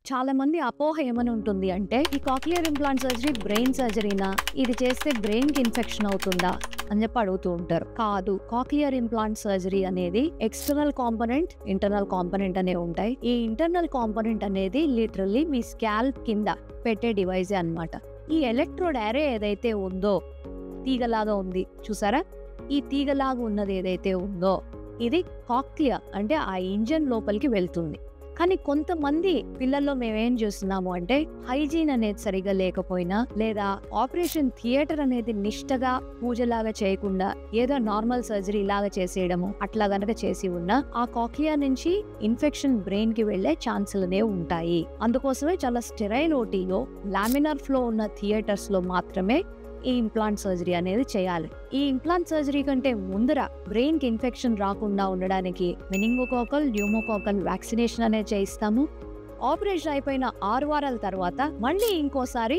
చాలా మంది అపోహ ఏమని ఉంటుంది అంటే ఈ కాక్లియర్ ఇంప్లాంట్ సర్జరీ బ్రెయిన్ సర్జరీనా, ఇది చేస్తే బ్రెయిన్ కి ఇన్ఫెక్షన్ అవుతుందా అని చెప్పి అడుగుతూ ఉంటారు. కాదు, కాక్లియర్ ఇంప్లాంట్ సర్జరీ అనేది ఎక్స్టర్నల్ కాంపోనెంట్, ఇంటర్నల్ కాంపోనెంట్ అనేవి ఉంటాయి. ఈ ఇంటర్నల్ కాంపోనెంట్ అనేది లిటరల్లీ మీ స్కాల్ప్ కింద పెట్టే డివైస్ అన్నమాట. ఈ ఎలక్ట్రోడ్ అరే ఏదైతే ఉందో, తీగలాగా ఉంది చూసారా, ఈ తీగలాగా ఉన్నది ఏదైతే ఉందో ఇది కాక్లియా అంటే ఆ ఇంజన్ లోపలికి వెళ్తుంది. కానీ కొంతమంది పిల్లల్లో మేమేం చూస్తున్నాము అంటే హైజీన్ అనేది సరిగా లేకపోయినా, లేదా ఆపరేషన్ థియేటర్ అనేది నిష్టగా పూజలాగా చేయకుండా ఏదో నార్మల్ సర్జరీ లాగా చేసేయడము అట్లా గనక చేసి ఉన్నా ఆ కాక్లియా నుంచి ఇన్ఫెక్షన్ బ్రెయిన్ కి వెళ్లే ఛాన్సులనే ఉంటాయి. అందుకోసమే చాలా స్టెరైల్ ఓటీలో లామినార్ ఫ్లో ఉన్న థియేటర్స్ లో మాత్రమే ఈ ఇంప్లాంట్ సర్జరీ అనేది చేయాలి. ఈ ఇంప్లాంట్ సర్జరీ కంటే ముందర బ్రెయిన్ కి ఇన్ఫెక్షన్ రాకుండా ఉండడానికి మెనింగోకాకల్, న్యూమోకాకల్ వ్యాక్సినేషన్ అనేది చేయిస్తాము. ఆపరేషన్ అయిపోయిన 6 వారాల తర్వాత మళ్ళీ ఇంకోసారి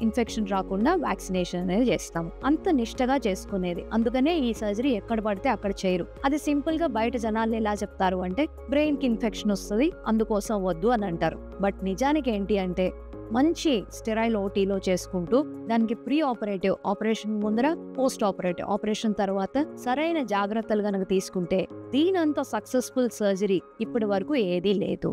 ఇన్ఫెక్షన్ రాకుండా వ్యాక్సినేషన్ అనేది చేస్తాము. అంత నిష్టగా చేసుకునేది. అందుకనే ఈ సర్జరీ ఎక్కడ పడితే అక్కడ చేయరు. అది సింపుల్ గా బయట జనాలు ఎలా చెప్తారు అంటే బ్రెయిన్ కి ఇన్ఫెక్షన్ వస్తుంది అందుకోసం వద్దు అని అంటారు. బట్ నిజానికి ఏంటి అంటే మంచి స్టెరైల్ ఓటీలో చేసుకుంటూ దానికి ప్రీ ఆపరేటివ్, ఆపరేషన్ ముందర, పోస్ట్ ఆపరేటివ్, ఆపరేషన్ తర్వాత సరైన జాగ్రత్తలు గనక తీసుకుంటే దీనంత సక్సెస్ఫుల్ సర్జరీ ఇప్పటి వరకు ఏదీ లేదు.